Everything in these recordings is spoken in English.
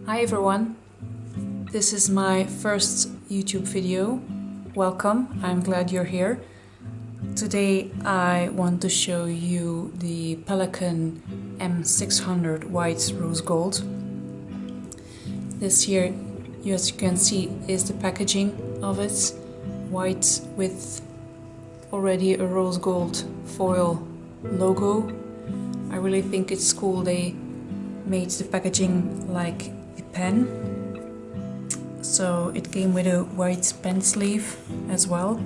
Hi everyone, this is my first YouTube video. Welcome, I'm glad you're here. Today I want to show you the Pelikan M600 white rose gold. This here, as you can see, is the packaging of it. White with already a rose gold foil logo. I really think it's cool they made the packaging like a pen. So it came with a white pen sleeve as well.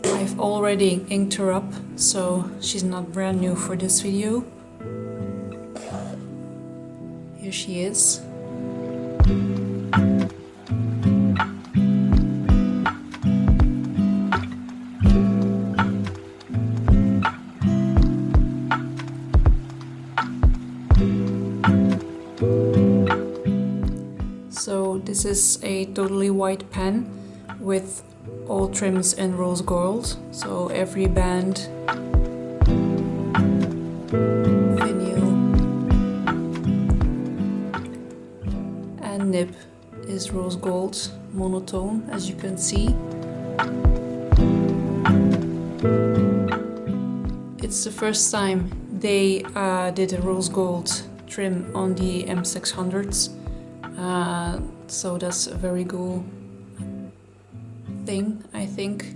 I've already inked her up, so she's not brand new for this video. Here she is. So this is a totally white pen with all trims in rose gold. So every band, finial and nib is rose gold, monotone, as you can see. It's the first time they did a rose gold trim on the M600s. So that's a very cool thing, I think.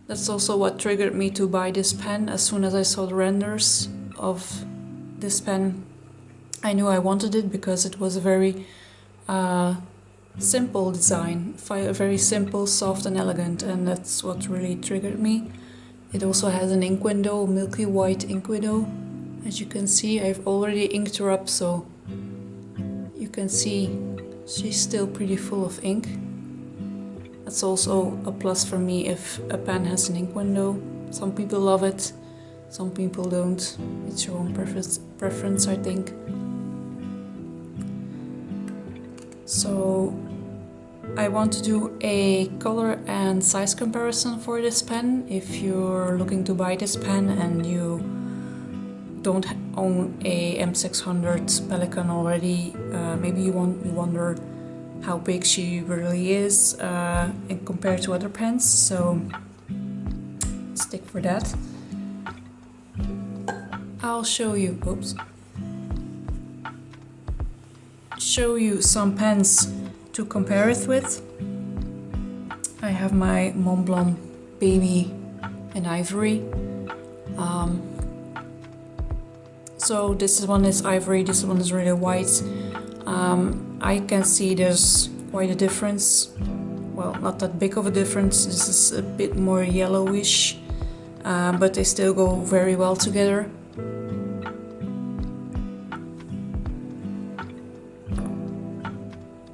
That's also what triggered me to buy this pen. As soon as I saw the renders of this pen, I knew I wanted it because it was a very simple design, very simple, soft and elegant, and that's what really triggered me. It also has an ink window, milky white ink window. As you can see, I've already inked her up, so you can see she's still pretty full of ink. That's also a plus for me if a pen has an ink window. Some people love it, some people don't. It's your own preference, I think. So I want to do a color and size comparison for this pen. If you're looking to buy this pen and you don't own a M600 Pelikan already, maybe you wonder how big she really is compared to other pens, so stick for that. I'll show you, show you some pens to compare it with. I have my Montblanc Baby in ivory. So this one is ivory, this one is really white. I can see there's quite a difference. Well, not that big of a difference. This is a bit more yellowish, but they still go very well together.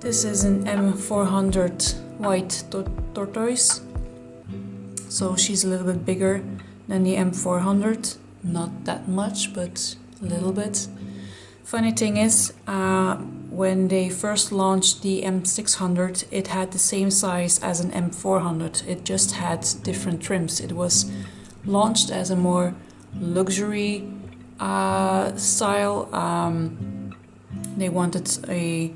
This is an M400 white tortoise. So she's a little bit bigger than the M400. Not that much, but a little bit. Funny thing is, when they first launched the M600, it had the same size as an M400. It just had different trims. It was launched as a more luxury style. They wanted a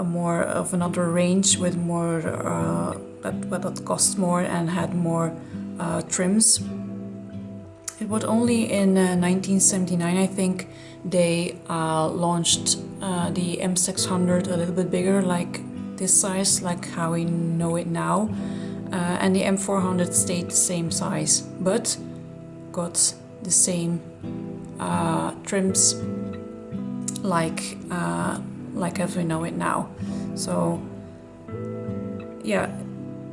more of another range with more that cost more and had more trims. It was only in 1979, I think, they launched the M600 a little bit bigger, like this size, like how we know it now. And the M400 stayed the same size, but got the same trims like as we know it now. So yeah,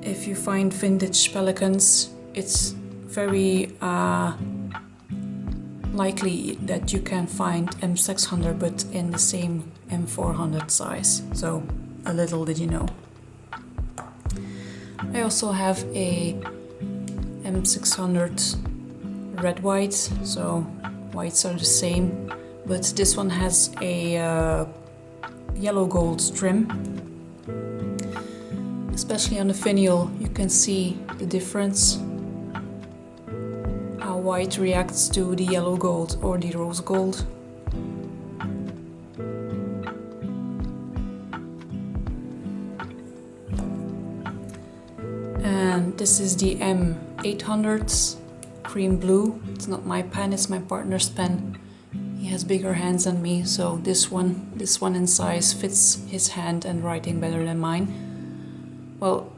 if you find vintage Pelikans, it's very likely that you can find M600 but in the same M400 size. So a little did you know. I also have a M600 red white, so whites are the same, but this one has a yellow gold trim. Especially on the finial you can see the difference. How white reacts to the yellow gold or the rose gold. This is the M600 cream blue. It's not my pen, it's my partner's pen. He has bigger hands than me, so this one in size fits his hand and writing better than mine. Well,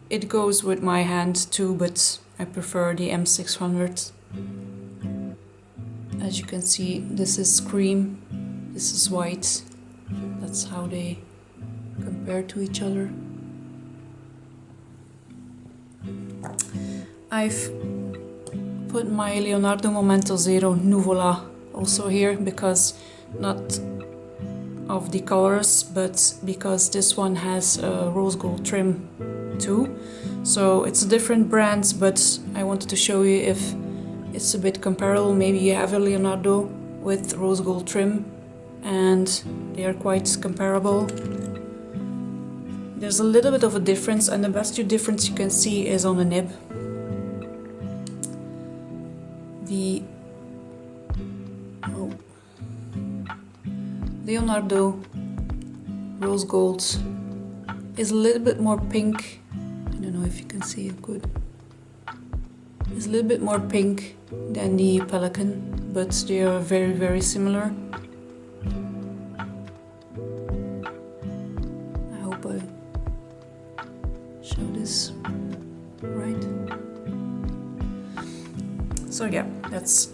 it goes with my hand too, but I prefer the M600. As you can see, this is cream, this is white. That's how they compare to each other. I've put my Leonardo Momento Zero Nuvola also here, because not of the colors, but because this one has a rose gold trim too. So it's a different brand, but I wanted to show you if it's a bit comparable. Maybe you have a Leonardo with rose gold trim and they are quite comparable. There's a little bit of a difference, and the best difference you can see is on the nib. The Leonardo rose gold is a little bit more pink. I don't know if you can see it good. It's a little bit more pink than the Pelikan, but they are very, very similar. I hope I show this right. So yeah, that's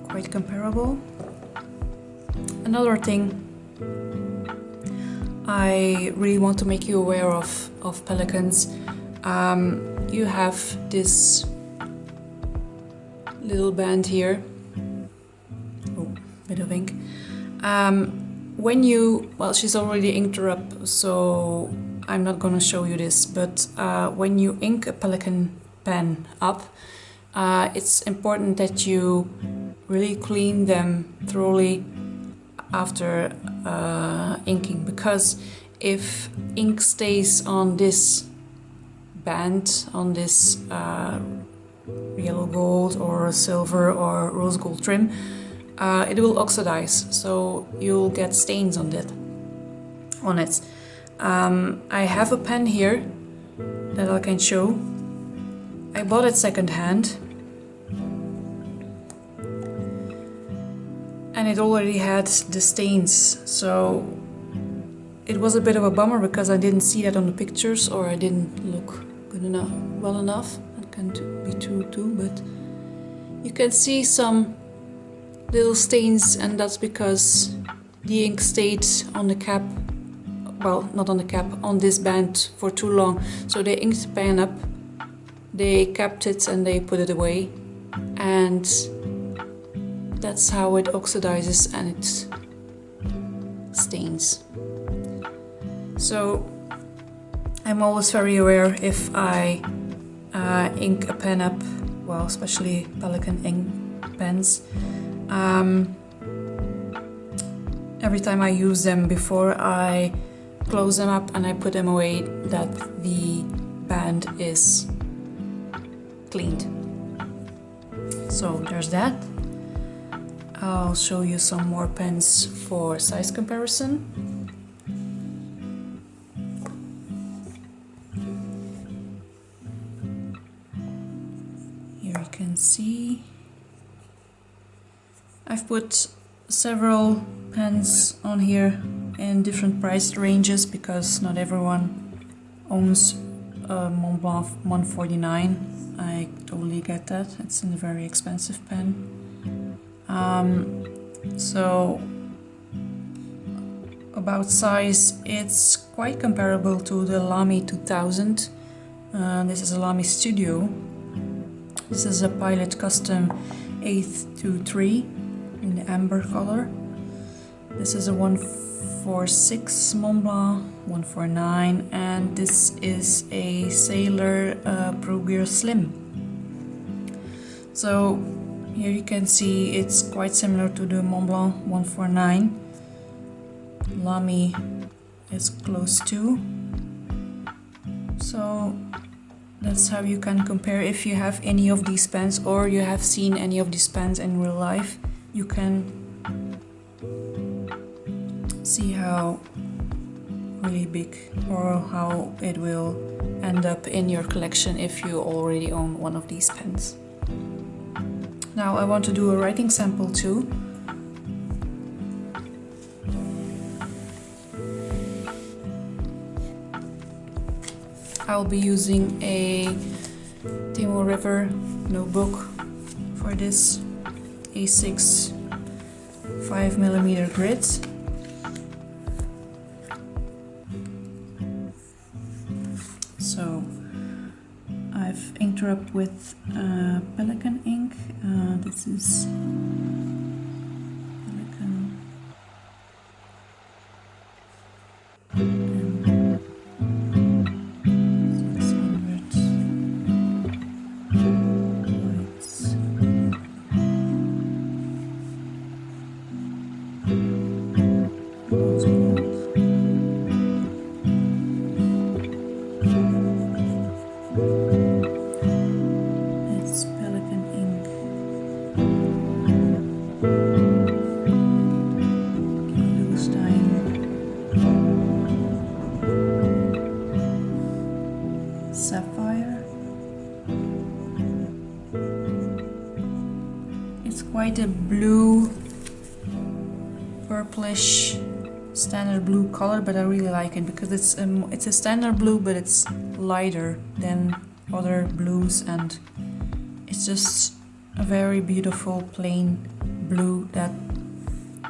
quite comparable. Another thing I really want to make you aware of Pelikans, you have this little band here. Oh, bit of ink. When you, well, she's already inked her up, so I'm not gonna show you this, but when you ink a Pelikan pen up, it's important that you really clean them thoroughly after inking, because if ink stays on this band, on this yellow gold or silver or rose gold trim, it will oxidize, so you'll get stains on it. I have a pen here that I can show. I bought it second-hand, and it already had the stains, so it was a bit of a bummer because I didn't see that on the pictures, or I didn't look good enough, well enough. That can be true too, but you can see some little stains, and that's because the ink stayed on the cap, well, not on the cap, on this band for too long. So they inked the pen up, they capped it and they put it away, and that's how it oxidizes and it stains. So I'm always very aware if I ink a pen up, well, especially Pelikan ink pens. Every time I use them, before I close them up and I put them away, that the band is cleaned. So there's that. I'll show you some more pens for size comparison. Here you can see I've put several pens on here in different price ranges, because not everyone owns a Mont Blanc 149. I totally get that, it's a very expensive pen. So about size, it's quite comparable to the Lamy 2000. This is a Lamy Studio. This is a Pilot Custom 823 in the amber color. This is a 146 Mont Blanc, 149, and this is a Sailor Pro-Gear Slim. So here you can see it's quite similar to the Mont Blanc 149. Lamy is close to. So that's how you can compare. If you have any of these pens, or you have seen any of these pens in real life, you can see how really big, or how it will end up in your collection if you already own one of these pens. Now I want to do a writing sample too. I'll be using a Timo River notebook for this A6 5mm grid. So I've inked her up with Pelikan ink. This is Pelikan. Sapphire. It's quite a blue, purplish, standard blue color, but I really like it because it's a standard blue, but it's lighter than other blues, and it's just a very beautiful plain blue that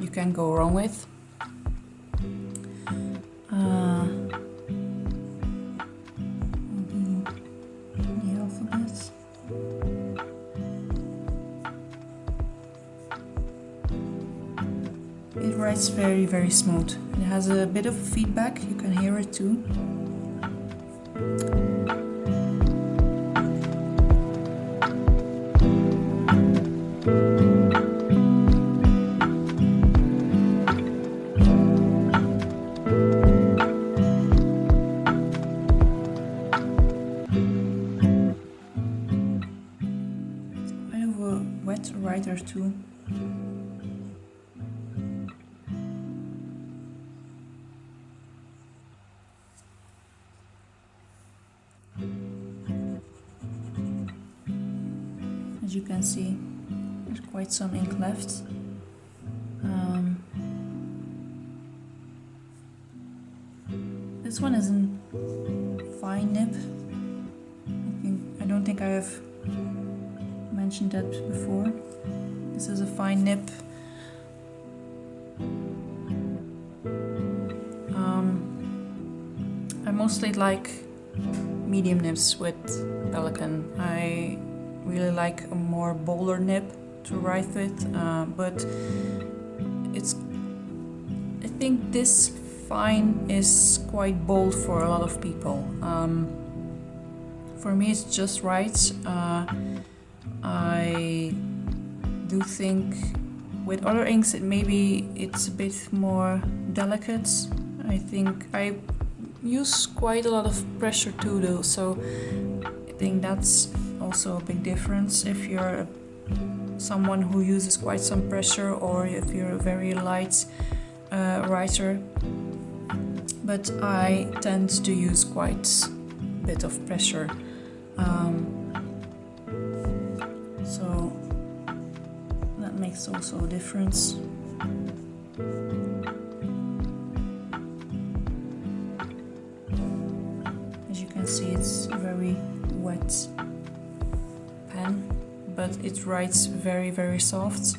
you can't go wrong with. It writes very, very smooth. It has a bit of feedback, you can hear it too. It's kind of a wet writer too. As you can see, there's quite some ink left. This one is a fine nib. I don't think I have mentioned that before. This is a fine nib. I mostly like medium nibs with Pelikan. I really like a more bolder nib to write with, but I think this fine is quite bold for a lot of people. For me it's just right. I do think with other inks it's a bit more delicate. I think I use quite a lot of pressure too though, so I think that's also a big difference if you're someone who uses quite some pressure, or if you're a very light writer. But I tend to use quite a bit of pressure, so that makes also a difference. As you can see, it's a very wet pen, but it writes very, very soft.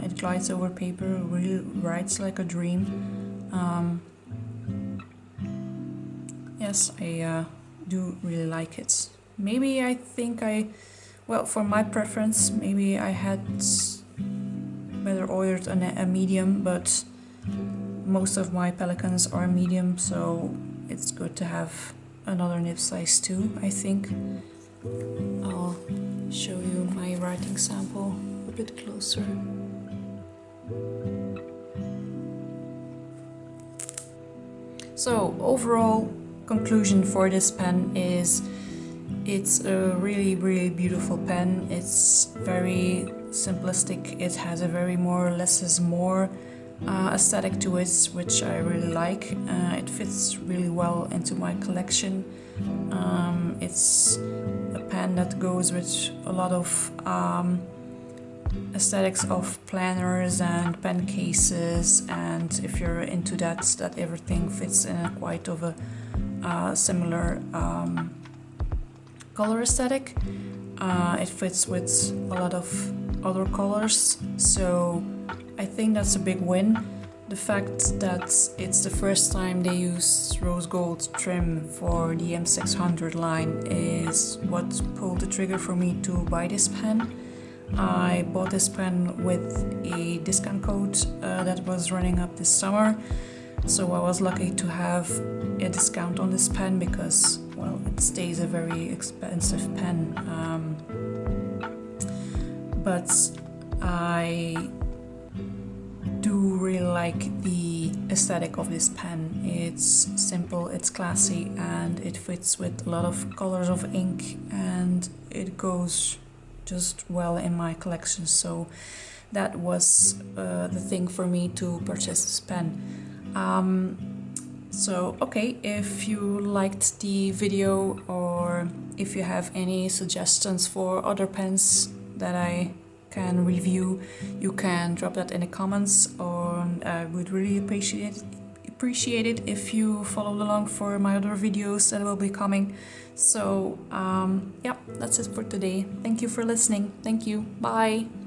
It glides over paper, really writes like a dream. Yes, I do really like it. Maybe I think well, for my preference, maybe I had better ordered a medium, but most of my Pelikans are medium, so it's good to have another nib size too, I think. I'll show you my writing sample a bit closer. So overall conclusion for this pen is it's a really, really beautiful pen. It's very simplistic. It has a very more less is more aesthetic to it, which I really like. It fits really well into my collection. It's a pen that goes with a lot of aesthetics of planners and pen cases, and if you're into that everything fits in a quite of a similar color aesthetic. It fits with a lot of other colors, so I think that's a big win. The fact that it's the first time they use rose gold trim for the M600 line is what pulled the trigger for me to buy this pen. I bought this pen with a discount code that was running up this summer, so I was lucky to have a discount on this pen because, well, it stays a very expensive pen. But I do really like the aesthetic of this pen. It's simple, it's classy, and it fits with a lot of colors of ink, and it goes just well in my collection. So that was the thing for me to purchase this pen. So okay, if you liked the video or if you have any suggestions for other pens that I can review, you can drop that in the comments, or I would really appreciate it if you followed along for my other videos that will be coming. So yeah, that's it for today. Thank you for listening. Thank you. Bye.